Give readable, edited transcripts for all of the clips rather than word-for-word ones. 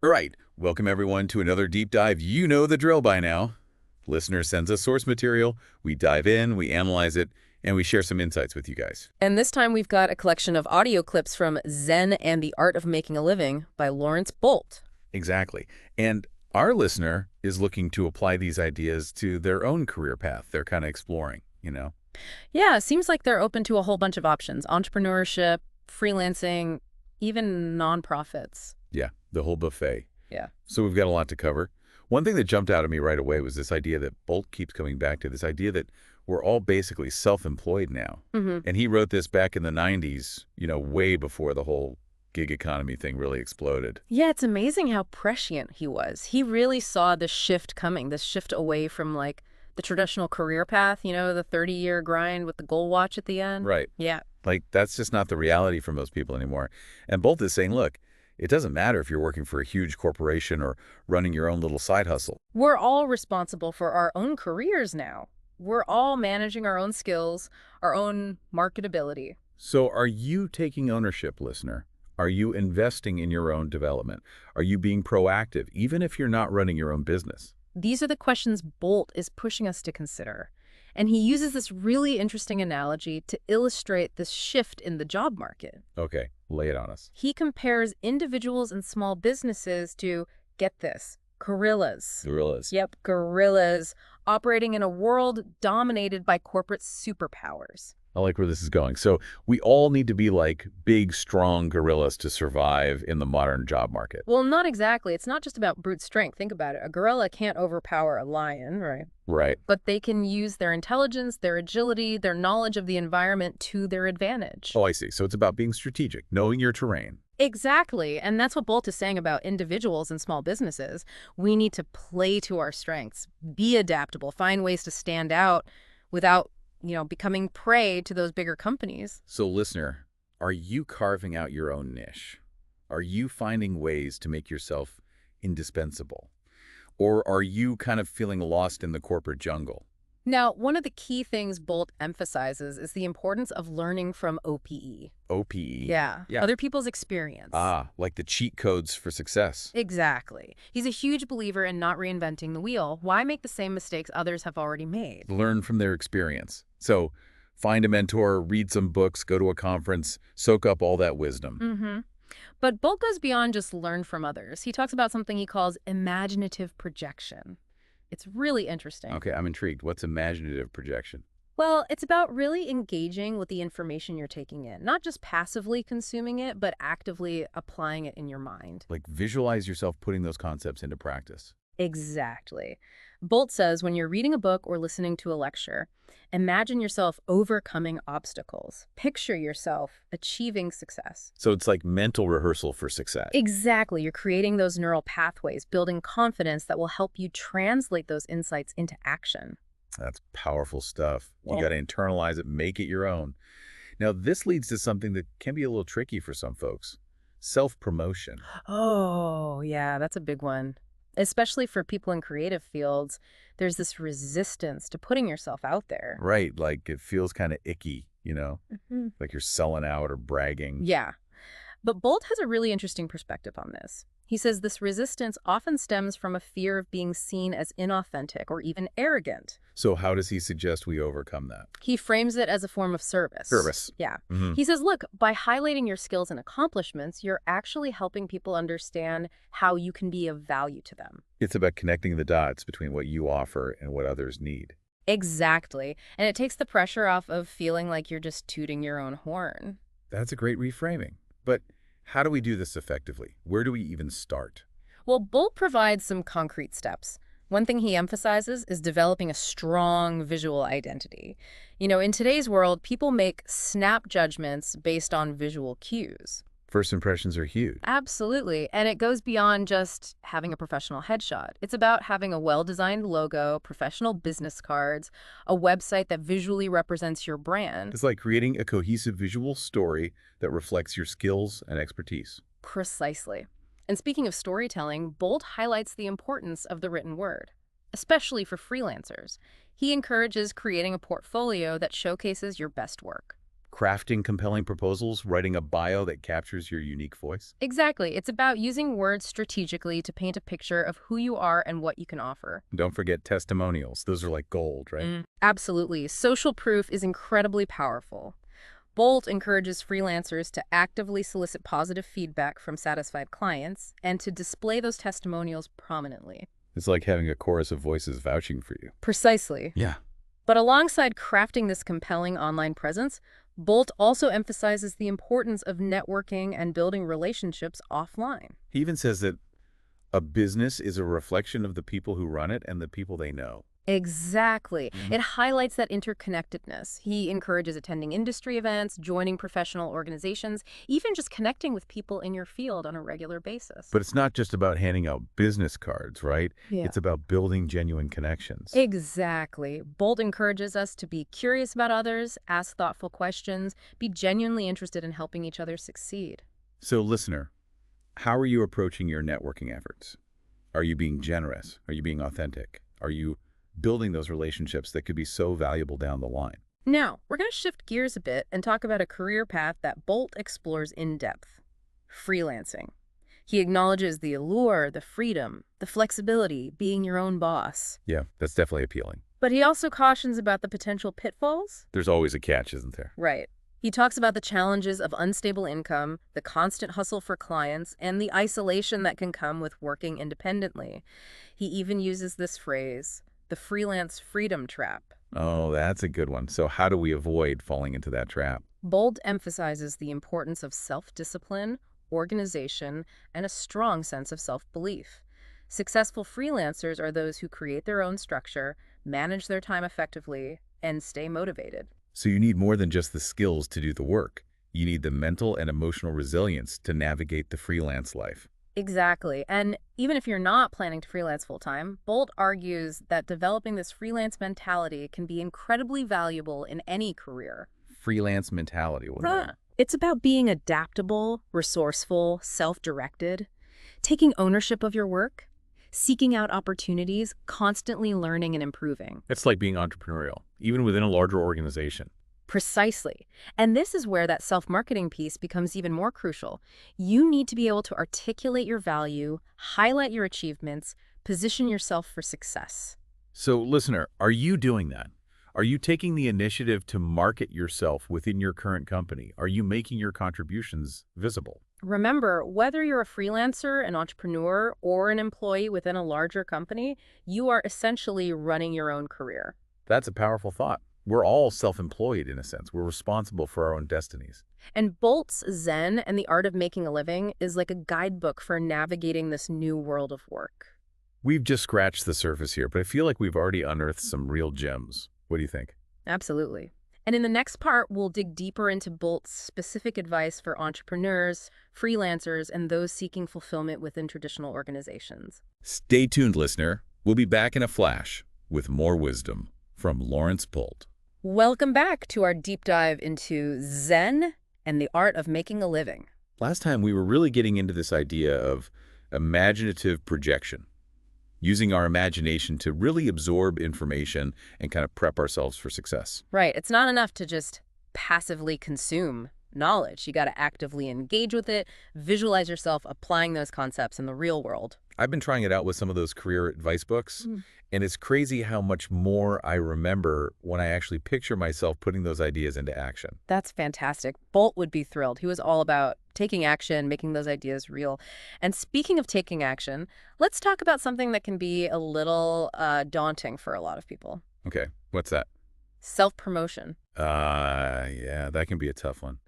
All right, welcome everyone to another deep dive. You know the drill by now. Listener sends us source material, we dive in, we analyze it, and we share some insights with you guys. And this time we've got a collection of audio clips from Zen and the Art of Making a Living by Laurence Boldt. Exactly. And our listener is looking to apply these ideas to their own career path they're kind of exploring. Yeah, seems like they're open to a whole bunch of options. Entrepreneurship, freelancing, even nonprofits. Yeah, the whole buffet. Yeah. So we've got a lot to cover. One thing that jumped out at me right away was this idea that Bolt keeps coming back to, this idea that we're all basically self-employed now. And he wrote this back in the 90s, way before the whole gig economy thing really exploded. Yeah, it's amazing how prescient he was. He really saw the shift coming, this shift away from like the traditional career path, the 30-year grind with the gold watch at the end. Right. Yeah. Like, that's just not the reality for most people anymore. And Bolt is saying, look, it doesn't matter if you're working for a huge corporation or running your own little side hustle. We're all responsible for our own careers now. We're all managing our own skills, our own marketability. So are you taking ownership, listener? Are you investing in your own development? Are you being proactive, even if you're not running your own business? These are the questions Boldt is pushing us to consider. And he uses this really interesting analogy to illustrate this shift in the job market. Okay, lay it on us. He compares individuals and small businesses to, get this, gorillas. Gorillas. Yep, gorillas operating in a world dominated by corporate superpowers. I like where this is going. So we all need to be like big, strong gorillas to survive in the modern job market. Well, not exactly. It's not just about brute strength. Think about it. A gorilla can't overpower a lion, right? Right. But they can use their intelligence, their agility, their knowledge of the environment to their advantage. Oh, I see. So it's about being strategic, knowing your terrain. Exactly. And that's what Boldt is saying about individuals and small businesses. We need to play to our strengths, be adaptable, find ways to stand out without becoming prey to those bigger companies. So listener, are you carving out your own niche? Are you finding ways to make yourself indispensable? Or are you kind of feeling lost in the corporate jungle? Now, one of the key things Boldt emphasizes is the importance of learning from OPE. OPE? Yeah, Yeah. other people's experience. Ah, like the cheat codes for success. Exactly. He's a huge believer in not reinventing the wheel. Why make the same mistakes others have already made? Learn from their experience. So find a mentor, read some books, go to a conference, soak up all that wisdom. But Boldt goes beyond just learn from others. He talks about something he calls imaginative projection. It's really interesting. Okay, I'm intrigued. What's imaginative projection? Well, it's about really engaging with the information you're taking in, not just passively consuming it, but actively applying it in your mind. Like visualize yourself putting those concepts into practice. Exactly. Boldt says when you're reading a book or listening to a lecture, imagine yourself overcoming obstacles. Picture yourself achieving success. So it's like mental rehearsal for success. Exactly. You're creating those neural pathways, building confidence that will help you translate those insights into action. That's powerful stuff. You Yeah. got to internalize it, make it your own. Now, this leads to something that can be a little tricky for some folks. Self-promotion. Oh, yeah, that's a big one. Especially for people in creative fields, there's this resistance to putting yourself out there. Right, like it feels kind of icky, Mhm. like you're selling out or bragging. Yeah. But Boldt has a really interesting perspective on this. He says this resistance often stems from a fear of being seen as inauthentic or even arrogant. So how does he suggest we overcome that? He frames it as a form of service. Service. Yeah. Mhm. He says, look, by highlighting your skills and accomplishments, you're actually helping people understand how you can be of value to them. It's about connecting the dots between what you offer and what others need. Exactly. And it takes the pressure off of feeling like you're just tooting your own horn. That's a great reframing. But how do we do this effectively? Where do we even start? Well, Boldt provides some concrete steps. One thing he emphasizes is developing a strong visual identity. In today's world, people make snap judgments based on visual cues. First impressions are huge. Absolutely. And it goes beyond just having a professional headshot. It's about having a well-designed logo, professional business cards, a website that visually represents your brand. It's like creating a cohesive visual story that reflects your skills and expertise. Precisely. And speaking of storytelling, Boldt highlights the importance of the written word, especially for freelancers. He encourages creating a portfolio that showcases your best work. crafting compelling proposals, writing a bio that captures your unique voice. Exactly. It's about using words strategically to paint a picture of who you are and what you can offer. Don't forget testimonials. Those are like gold, right? Absolutely. Social proof is incredibly powerful. Boldt encourages freelancers to actively solicit positive feedback from satisfied clients and to display those testimonials prominently. It's like having a chorus of voices vouching for you. Precisely. Yeah. But alongside crafting this compelling online presence, Boldt also emphasizes the importance of networking and building relationships offline. He even says that a business is a reflection of the people who run it and the people they know. Exactly. It highlights that interconnectedness. He encourages attending industry events, joining professional organizations, even just connecting with people in your field on a regular basis. But it's not just about handing out business cards, right? Yeah. It's about building genuine connections. Exactly. Boldt encourages us to be curious about others, ask thoughtful questions, be genuinely interested in helping each other succeed. So, listener, how are you approaching your networking efforts? Are you being generous? Are you being authentic? Are you building those relationships that could be so valuable down the line? Now, we're going to shift gears a bit and talk about a career path that Boldt explores in depth: freelancing. He acknowledges the allure, the freedom, the flexibility, being your own boss. Yeah, that's definitely appealing. But he also cautions about the potential pitfalls. There's always a catch, isn't there? Right. He talks about the challenges of unstable income, the constant hustle for clients, and the isolation that can come with working independently. He even uses this phrase, the freelance freedom trap. Oh, that's a good one. So how do we avoid falling into that trap? Boldt emphasizes the importance of self-discipline, organization, and a strong sense of self-belief. Successful freelancers are those who create their own structure, manage their time effectively, and stay motivated. So you need more than just the skills to do the work. You need the mental and emotional resilience to navigate the freelance life. Exactly. And even if you're not planning to freelance full-time, Boldt argues that developing this freelance mentality can be incredibly valuable in any career. Freelance mentality. It's about being adaptable, resourceful, self-directed, taking ownership of your work, seeking out opportunities, constantly learning and improving. It's like being entrepreneurial, even within a larger organization. Precisely. And this is where that self-marketing piece becomes even more crucial. You need to be able to articulate your value, highlight your achievements, position yourself for success. So, listener, are you doing that? Are you taking the initiative to market yourself within your current company? Are you making your contributions visible? Remember, whether you're a freelancer, an entrepreneur, or an employee within a larger company, you are essentially running your own career. That's a powerful thought. We're all self-employed in a sense. We're responsible for our own destinies. And Boldt's Zen and the Art of Making a Living is like a guidebook for navigating this new world of work. We've just scratched the surface here, but I feel like we've already unearthed some real gems. What do you think? Absolutely. And in the next part, we'll dig deeper into Boldt's specific advice for entrepreneurs, freelancers, and those seeking fulfillment within traditional organizations. Stay tuned, listener. We'll be back in a flash with more wisdom from Laurence Boldt. Welcome back to our deep dive into Zen and the Art of Making a Living. Last time we were really getting into this idea of imaginative projection, using our imagination to really absorb information and kind of prep ourselves for success. Right. It's not enough to just passively consume knowledge. You got to actively engage with it, visualize yourself applying those concepts in the real world. I've been trying it out with some of those career advice books, and it's crazy how much more I remember when I actually picture myself putting those ideas into action. That's fantastic. Boldt would be thrilled. He was all about taking action, making those ideas real. And speaking of taking action, let's talk about something that can be a little daunting for a lot of people. Okay, what's that? Self-promotion. Yeah, that can be a tough one.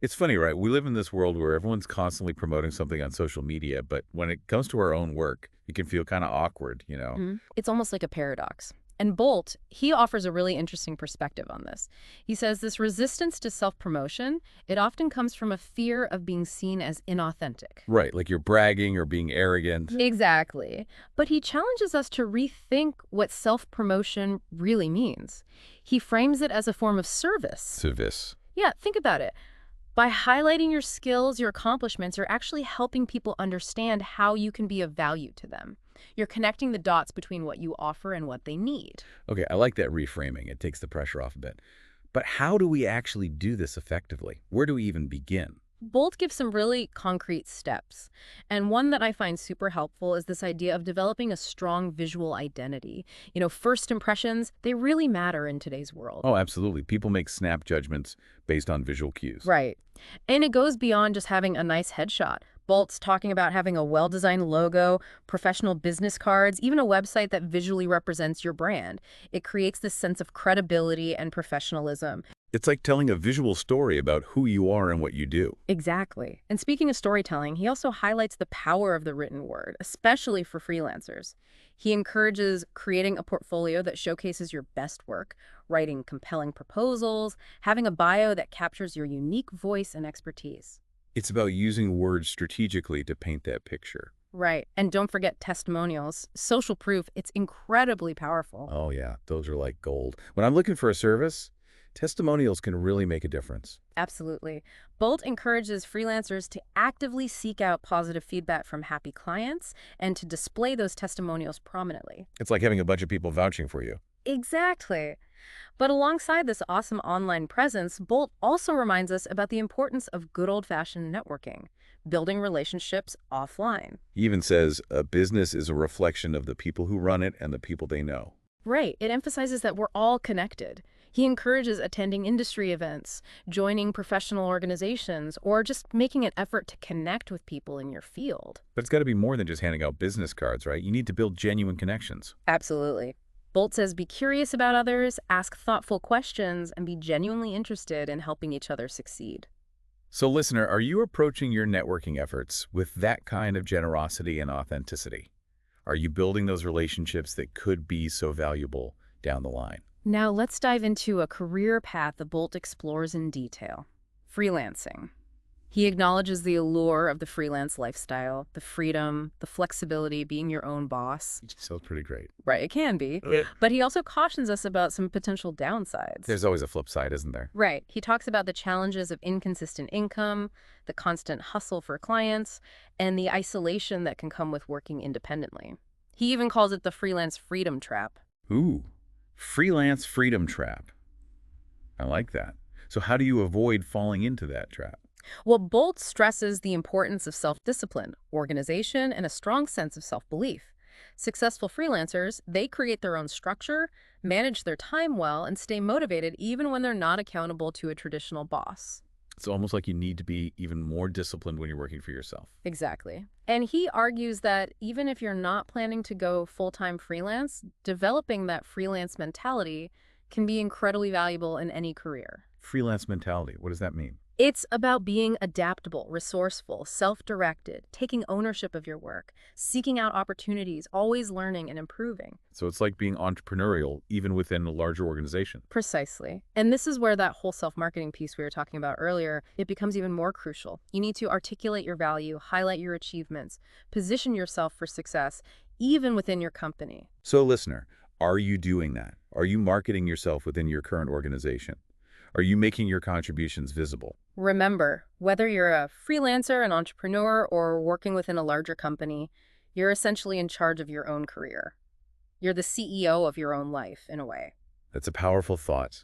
It's funny, right? We live in this world where everyone's constantly promoting something on social media, but when it comes to our own work, it can feel kind of awkward, you know? It's almost like a paradox. And Boldt, he offers a really interesting perspective on this. He says this resistance to self-promotion, it often comes from a fear of being seen as inauthentic. Right, like you're bragging or being arrogant. Exactly. But he challenges us to rethink what self-promotion really means. He frames it as a form of service. Service. Yeah, think about it. By highlighting your skills, your accomplishments, you're actually helping people understand how you can be of value to them. You're connecting the dots between what you offer and what they need. Okay, I like that reframing. It takes the pressure off a bit. But how do we actually do this effectively? Where do we even begin? Boldt gives some really concrete steps. And one that I find super helpful is this idea of developing a strong visual identity. First impressions, they really matter in today's world. Oh, absolutely. People make snap judgments based on visual cues. Right. And it goes beyond just having a nice headshot. Bolt's talking about having a well-designed logo, professional business cards, even a website that visually represents your brand. It creates this sense of credibility and professionalism. It's like telling a visual story about who you are and what you do. Exactly. And speaking of storytelling, he also highlights the power of the written word, especially for freelancers. He encourages creating a portfolio that showcases your best work, writing compelling proposals, having a bio that captures your unique voice and expertise. It's about using words strategically to paint that picture. Right. And don't forget testimonials. Social proof, it's incredibly powerful. Oh, yeah. Those are like gold. When I'm looking for a service, testimonials can really make a difference. Absolutely. Boldt encourages freelancers to actively seek out positive feedback from happy clients and to display those testimonials prominently. It's like having a bunch of people vouching for you. Exactly. But alongside this awesome online presence, Boldt also reminds us about the importance of good old-fashioned networking, building relationships offline. He even says a business is a reflection of the people who run it and the people they know. Right. It emphasizes that we're all connected. He encourages attending industry events, joining professional organizations, or just making an effort to connect with people in your field. But it's got to be more than just handing out business cards, right? You need to build genuine connections. Absolutely. Boldt says be curious about others, ask thoughtful questions, and be genuinely interested in helping each other succeed. So listener, are you approaching your networking efforts with that kind of generosity and authenticity? Are you building those relationships that could be so valuable down the line? Now let's dive into a career path that Boldt explores in detail. Freelancing. He acknowledges the allure of the freelance lifestyle, the freedom, the flexibility, being your own boss. Sounds pretty great. Right, it can be. But he also cautions us about some potential downsides. There's always a flip side, isn't there? Right. He talks about the challenges of inconsistent income, the constant hustle for clients, and the isolation that can come with working independently. He even calls it the freelance freedom trap. Ooh, freelance freedom trap. I like that. So how do you avoid falling into that trap? Well, Boldt stresses the importance of self-discipline, organization, and a strong sense of self-belief. Successful freelancers, they create their own structure, manage their time well, and stay motivated even when they're not accountable to a traditional boss. It's almost like you need to be even more disciplined when you're working for yourself. Exactly. And he argues that even if you're not planning to go full-time freelance, developing that freelance mentality can be incredibly valuable in any career. Freelance mentality, what does that mean? It's about being adaptable, resourceful, self-directed, taking ownership of your work, seeking out opportunities, always learning and improving. So it's like being entrepreneurial, even within a larger organization. Precisely. And this is where that whole self-marketing piece we were talking about earlier, it becomes even more crucial. You need to articulate your value, highlight your achievements, position yourself for success, even within your company. So listener, are you doing that? Are you marketing yourself within your current organization? Are you making your contributions visible? Remember, whether you're a freelancer, an entrepreneur, or working within a larger company, you're essentially in charge of your own career. You're the CEO of your own life, in a way. That's a powerful thought.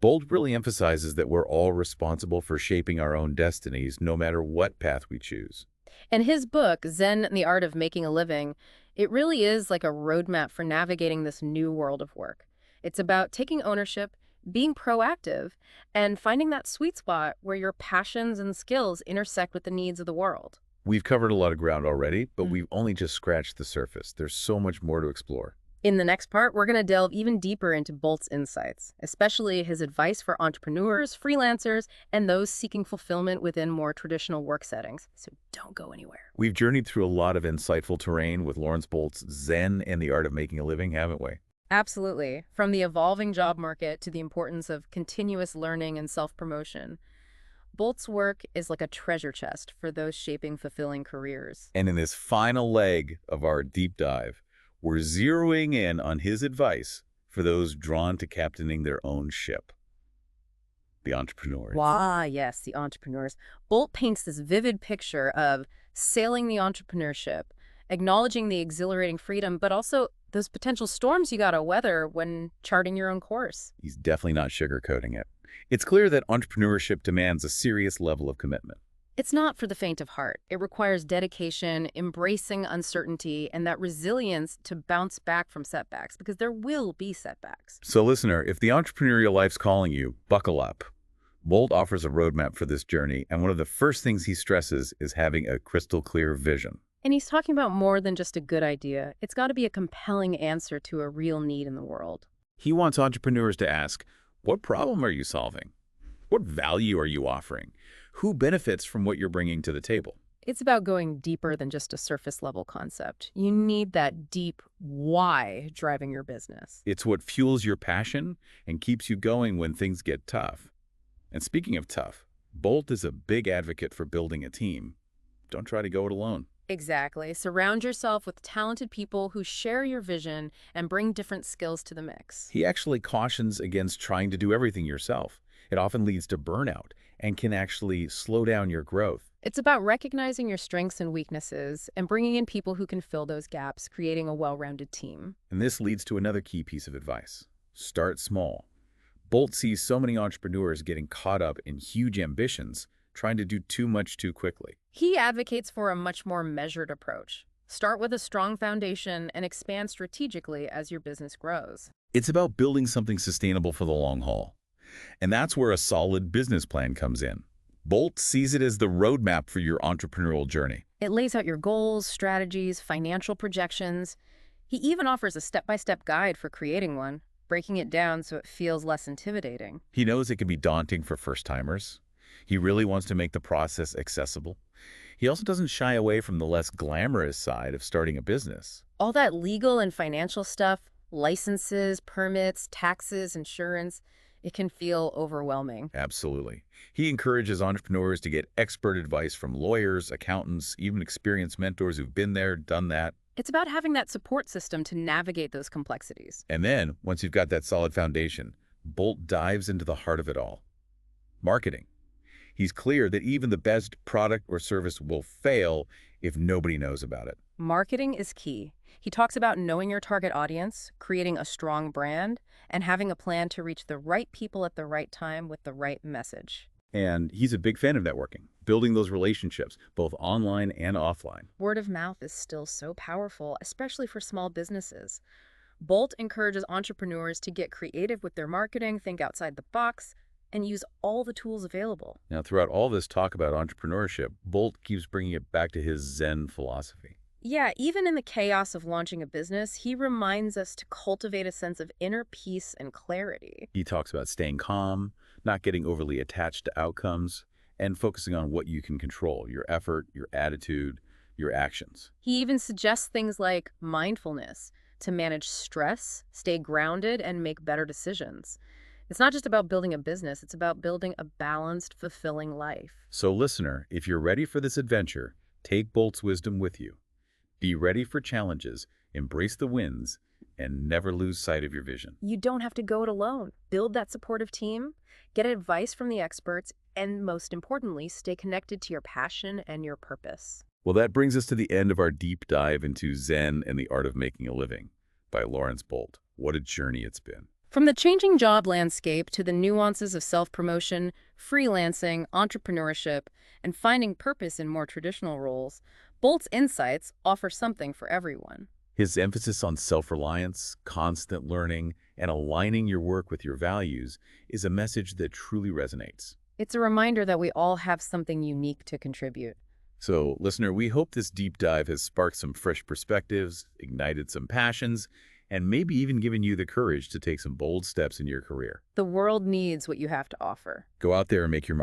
Boldt really emphasizes that we're all responsible for shaping our own destinies, no matter what path we choose. And his book, Zen and the Art of Making a Living, it really is like a roadmap for navigating this new world of work. It's about taking ownership, being proactive, and finding that sweet spot where your passions and skills intersect with the needs of the world. We've covered a lot of ground already, but we've only just scratched the surface. There's so much more to explore. In the next part, we're going to delve even deeper into Boldt's insights, especially his advice for entrepreneurs, freelancers, and those seeking fulfillment within more traditional work settings. So don't go anywhere. We've journeyed through a lot of insightful terrain with Laurence Boldt's Zen and the Art of Making a Living, haven't we? Absolutely. From the evolving job market to the importance of continuous learning and self-promotion, Boldt's work is like a treasure chest for those shaping fulfilling careers. And in this final leg of our deep dive, we're zeroing in on his advice for those drawn to captaining their own ship. The entrepreneurs. Ah, yes, the entrepreneurs. Boldt paints this vivid picture of sailing the entrepreneurship, acknowledging the exhilarating freedom, but also Those potential storms you gotta weather when charting your own course. He's definitely not sugarcoating it. It's clear that entrepreneurship demands a serious level of commitment. It's not for the faint of heart. It requires dedication, embracing uncertainty, and that resilience to bounce back from setbacks, because there will be setbacks. So listener, if the entrepreneurial life's calling you, buckle up. Boldt offers a roadmap for this journey, and one of the first things he stresses is having a crystal clear vision. And he's talking about more than just a good idea. It's got to be a compelling answer to a real need in the world. He wants entrepreneurs to ask, what problem are you solving? What value are you offering? Who benefits from what you're bringing to the table? It's about going deeper than just a surface-level concept. You need that deep why driving your business. It's what fuels your passion and keeps you going when things get tough. And speaking of tough, Boldt is a big advocate for building a team. Don't try to go it alone. Exactly. Surround yourself with talented people who share your vision and bring different skills to the mix. He actually cautions against trying to do everything yourself. It often leads to burnout and can actually slow down your growth. It's about recognizing your strengths and weaknesses and bringing in people who can fill those gaps, creating a well-rounded team. And this leads to another key piece of advice. Start small. Boldt sees so many entrepreneurs getting caught up in huge ambitions, trying to do too much too quickly. He advocates for a much more measured approach. Start with a strong foundation and expand strategically as your business grows. It's about building something sustainable for the long haul. And that's where a solid business plan comes in. Boldt sees it as the roadmap for your entrepreneurial journey. It lays out your goals, strategies, financial projections. He even offers a step-by-step guide for creating one, breaking it down so it feels less intimidating. He knows it can be daunting for first-timers. He really wants to make the process accessible. He also doesn't shy away from the less glamorous side of starting a business. All that legal and financial stuff, licenses, permits, taxes, insurance, it can feel overwhelming. Absolutely. He encourages entrepreneurs to get expert advice from lawyers, accountants, even experienced mentors who've been there, done that. It's about having that support system to navigate those complexities. And then, once you've got that solid foundation, Boldt dives into the heart of it all. Marketing. He's clear that even the best product or service will fail if nobody knows about it. Marketing is key. He talks about knowing your target audience, creating a strong brand, and having a plan to reach the right people at the right time with the right message. And he's a big fan of networking, building those relationships, both online and offline. Word of mouth is still so powerful, especially for small businesses. Boldt encourages entrepreneurs to get creative with their marketing, think outside the box, and use all the tools available. Now, throughout all this talk about entrepreneurship, Boldt keeps bringing it back to his Zen philosophy. Yeah, even in the chaos of launching a business, he reminds us to cultivate a sense of inner peace and clarity. He talks about staying calm, not getting overly attached to outcomes, and focusing on what you can control, your effort, your attitude, your actions. He even suggests things like mindfulness to manage stress, stay grounded, and make better decisions. It's not just about building a business, it's about building a balanced, fulfilling life. So listener, if you're ready for this adventure, take Boldt's wisdom with you. Be ready for challenges, embrace the wins, and never lose sight of your vision. You don't have to go it alone. Build that supportive team, get advice from the experts, and most importantly, stay connected to your passion and your purpose. Well, that brings us to the end of our deep dive into Zen and the Art of Making a Living by Laurence Boldt. What a journey it's been. From the changing job landscape to the nuances of self-promotion, freelancing, entrepreneurship, and finding purpose in more traditional roles, Boldt's insights offer something for everyone. His emphasis on self-reliance, constant learning, and aligning your work with your values is a message that truly resonates. It's a reminder that we all have something unique to contribute. So, listener, we hope this deep dive has sparked some fresh perspectives, ignited some passions, and maybe even given you the courage to take some bold steps in your career. The world needs what you have to offer. Go out there and make your